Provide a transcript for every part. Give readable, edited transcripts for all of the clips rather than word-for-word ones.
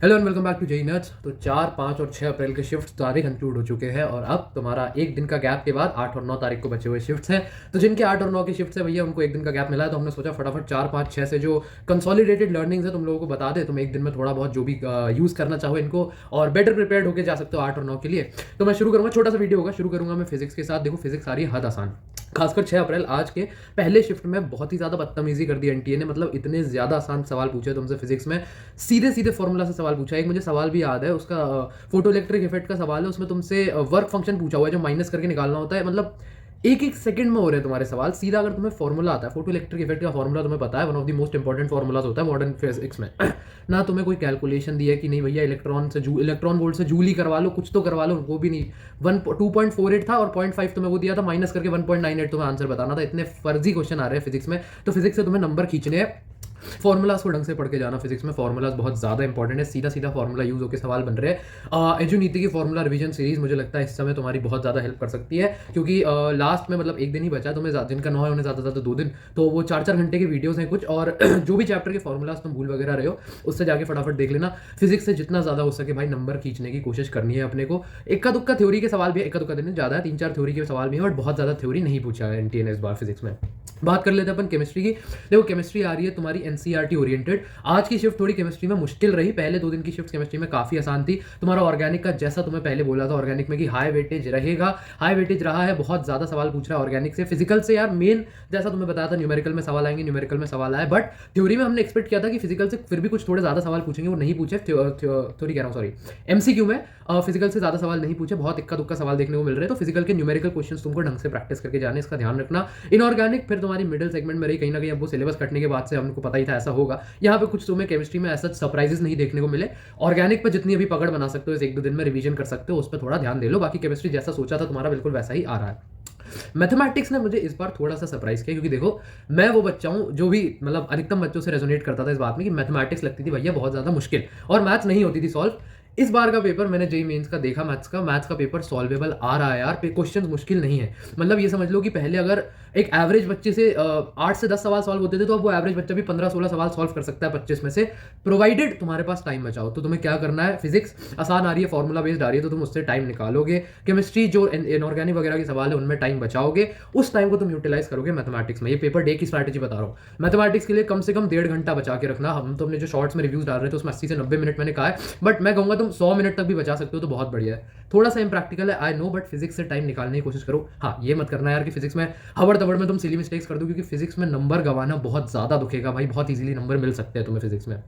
Hello and welcome back to JEE nerds. तो 4, 5 और 6 अप्रैल के शिफ्ट सारे कंक्लूड हो चुके हैं और अब तुम्हारा एक दिन का गैप के बाद 8 और 9 तारीख को बचे हुए शिफ्ट्स हैं। तो जिनके 8 और 9 के शिफ्ट्स है भैया उनको एक दिन का गैप मिला है, तो हमने सोचा फटाफट 4, 5, 6 से जो कंसोलिडेटेड लर्निंग्स है तुम लोगों को बता दे। तुम एक दिन में थोड़ा बहुत जो भी यूज़ करना चाहो इनको और बेटर प्रिपेयर्ड होकर जा सकते हो 8 और 9 के लिए। तो मैं शुरू करूँगा, छोटा सा वीडियो होगा, शुरू करूँगा मैं फिजिक्स के साथ। देखो फिजिक्स आ रही है हद आसान, खासकर 6 अप्रैल आज के पहले शिफ्ट में बहुत ही ज़्यादा बदतमीजी कर दी एनटीए ने। मतलब इतने ज़्यादा आसान सवाल पूछे तुमसे फिजिक्स में, सीधे सीधे फॉर्मूला से सवाल पूछा। एक मुझे सवाल भी याद है, उसका फोटो इलेक्ट्रिक इफेक्ट का सवाल है, उसमें तुमसे वर्क फंक्शन पूछा हुआ है जो माइनस करके निकालना होता है। मतलब एक एक सेकंड में हो रहे हैं तुम्हारे सवाल। सीधा अगर तुम्हें फॉर्मूला आता है, फोटो इलेक्ट्रिक इफेक्ट का फॉर्मूला तुम्हें पता है, one of the most important formulas होता है मॉडर्न फिजिक्स में ना तुम्हें कोई कैलकुलेशन दी है कि नहीं भैया इलेक्ट्रॉन वोल्ट से जूल ही करवा लो, कुछ तो करवा लो, वो भी नहीं। 2.48 था और 0.5 तुम्हें वो दिया था, माइनस करके 1.98 तुम्हें आंसर बताना था। इतने फर्जी क्वेश्चन आ रहे हैं फिजिक्स में, तो फिजिक्स से तुम्हें नंबर खींचने हैं। फॉर्मूलाज को ढंग से पढ़ के जाना, फिजिक्स में फॉर्मूलाज बहुत ज़्यादा इंपॉर्टेंट है। सीधा सीधा फॉर्मूला यूज होकर सवाल बन रहे हैं। एजुनीति की फॉर्मूला रिवीजन सीरीज मुझे लगता है इस समय तुम्हारी बहुत ज़्यादा हेल्प कर सकती है, क्योंकि लास्ट में मतलब एक दिन ही बचा है तुम्हें, जिनका 9 है उन्हें ज़्यादा ज़्यादा 2 दिन, तो वो 4-4 घंटे के वीडियोस हैं कुछ। और जो भी चैप्टर के फॉर्मूलाज तुम भूल वगैरह रहे हो उससे जाके फटाफट देख लेना। फिजिक्स से जितना ज़्यादा हो सके भाई नंबर खींचने की कोशिश करनी है अपने को। इक्का दुक्का थ्योरी के सवाल भी, इक्का दुक्का दिन ज़्यादा है, 3-4 थ्योरी के सवाल भी है, बट बहुत ज़्यादा थ्योरी नहीं पूछा है एनटीए ने इस बार फिजिक्स में। बात कर लेते हैं अपन केमिस्ट्री की। देखो केमिस्ट्री आ रही है तुम्हारी एनसीईआरटी ओरिएंटेड। आज की शिफ्ट थोड़ी केमिस्ट्री में मुश्किल रही, पहले 2 दिन की शिफ्ट केमिस्ट्री में काफी आसान थी। तुम्हारा ऑर्गेनिक का जैसा तुम्हें पहले बोला था ऑर्गेनिक में कि हाई वेटेज रहेगा, हाई वेटेज रहा है, बहुत ज्यादा सवाल पूछ रहा है ऑर्गेनिक से। फिजिकल से यार मेन जैसा तुम्हें बताया था न्यूमेरिकल में सवाल आएंगे, न्यूमेरिकल में सवाल आए, बट थ्योरी में हमने एक्सपेक्ट किया था कि फिजिकल से फिर भी कुछ थोड़े ज्यादा सवाल पूछेंगे, वो नहीं पूछे। थ्योरी कह रहा हूँ, सॉरी, एमसीक्यू में फिजिकल से ज्यादा सवाल नहीं पूछे, बहुत इक्का दुक्का सवाल देखने को मिल रहे हैं। तो फिजिकल के न्यूमेरिकल क्वेश्चंस तुमको ढंग से प्रैक्टिस करके जाने, इसका ध्यान रखना। इनऑर्गेनिक फिर तुम्हारी मिडिल सेगमेंट में रही कहीं ना कहीं, अब वो सिलेबस कटने के बाद से हमको पता ही था ऐसा होगा। यहाँ पे कुछ तुम्हें केमिस्ट्री में ऐसा सरप्राइजेस नहीं देखने को मिले। ऑर्गेनिक पर जितनी अभी पकड़ बना सकते हो इस 1-2 दिन में रिवीजन कर सकते हो, उस पर थोड़ा ध्यान दे लो। बाकी केमिस्ट्री जैसा सोचा था तुम्हारा बिल्कुल वैसा ही आ रहा है। मैथमेटिक्स ने मुझे इस बार थोड़ा सा सरप्राइज किया, क्योंकि देखो मैं वो बच्चा हूँ जो भी मतलब अधिकतम बच्चों से रेजोनेट करता था इस बात में कि मैथमेटिक्स लगती थी भैया बहुत ज्यादा मुश्किल और मैथ्स नहीं होती थी सॉल्व। इस बार का पेपर मैंने जेईई मेंस का देखा, मैथ्स का पेपर सॉल्वेबल आ रहा है यार, क्वेश्चंस मुश्किल नहीं है। मतलब ये समझ लो कि पहले अगर एक एवरेज बच्चे से 8 से 10 सवाल सॉल्व होते थे, तो अब वो एवरेज बच्चा भी 15-16 सवाल सॉल्व कर सकता है 25 में से, प्रोवाइडेड तुम्हारे पास टाइम बचाओ। तो तुम्हें क्या करना है, फिजिक्स आसान आ रही है, फॉर्मूला बेस्ड आ रही है, तो तुम उससे टाइम निकालोगे। केमिस्ट्री जो इनऑर्गेनिक वगैरह के सवाल है उनमें टाइम बचाओगे, उस टाइम को तुम यूटिलाइज करोगे मैथमेटिक्स में। ये पेपर डे की स्ट्रैटेजी बता रहा हूँ। मैथमेटिक्स के लिए कम से कम 1.5 घंटा बचा के रखना। हम तो अपने जो शॉर्ट्स में रिव्यूज डाल रहे थे उसमें 80 से 90 मिनट मैंने कहा है, बट मैं कहूँगा तुम 100 मिनट तक भी बचा सकते हो तो बहुत बढ़िया है। थोड़ा सा इम्प्रैक्टिकल है आई नो, बट फिजिक्स से टाइम निकालने की कोशिश करो। हाँ ये मत करना यार कि फिजिक्स में हबड़ तबड़ में तुम सिली मिस्टेक्स कर दो, क्योंकि फिजिक्स में नंबर गवाना बहुत ज्यादा दुखेगा भाई, बहुत इजीली नंबर मिल सकते हैं तुम्हें फिजिक्स में।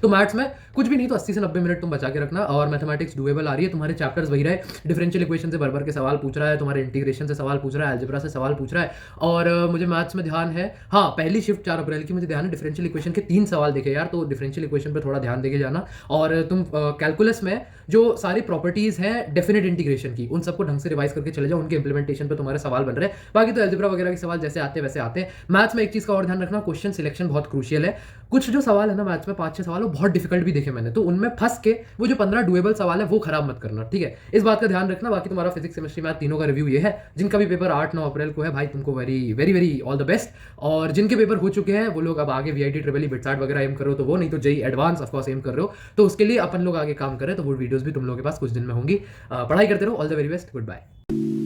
तो मैथ्स में कुछ भी नहीं तो 80 से 90 मिनट तुम बचा के रखना। और मैथमेटिक्स डुएबल आ रही है, तुम्हारे चैप्टर्स वही रहे, डिफरेंशियल इक्वेशन से भर के सवाल पूछ रहा है, तुम्हारे इंटीग्रेशन से सवाल पूछ रहा है, अलजेब्रा से सवाल पूछ रहा है। और मुझे मैथ्स में ध्यान है, हाँ पहली शिफ्ट 4 अप्रैल की मुझे ध्यान है, डिफरेंशियल इक्वेशन के 3 सवाल देखे यार, तो डिफरेंशियल इक्वेशन पर थोड़ा ध्यान देके जाना। और तुम कैलकुलस में जो सारी प्रॉपर्टीज हैं डेफिनेट इंटीग्रेशन की, उन सबको ढंग से रिवाइज करके चले जाओ, उनके इंप्लीमेंटेशन पे तुम्हारे सवाल बन रहे हैं। बाकी तो अलजेब्रा वगैरह के सवाल जैसे आते हैं वैसे आते हैं। मैथ्स में एक चीज का और ध्यान रखना, क्वेश्चन सिलेक्शन बहुत क्रूशियल है। कुछ जो सवाल है ना मैथ्स में 5-6 सवाल वो बहुत डिफिकल्ट भी देखे मैंने, तो उनमें फंस के वो जो 15 डुएबल सवाल है वो खराब मत करना, ठीक है, इस बात का ध्यान रखना। बाकी तुम्हारा फिजिक्स केमिस्ट्री मैथ तीनों का रिव्यू ये है। जिनका भी पेपर 8-9 अप्रैल को है भाई तुमको very very very all the best. और जिनके पेपर हो चुके हैं वो लोग अब आगे वीआईटी ट्रिपल बिटसाट वगैरह एम करो तो वो, नहीं तो जेईई एडवांस ऑफकोर्स एम कर रहे हो, तो उसके लिए अपन लोग आगे काम करें, तो वो वीडियोस भी तुम लोगों के पास कुछ दिन में होंगी। पढ़ाई करते रहो, all the very best, good bye.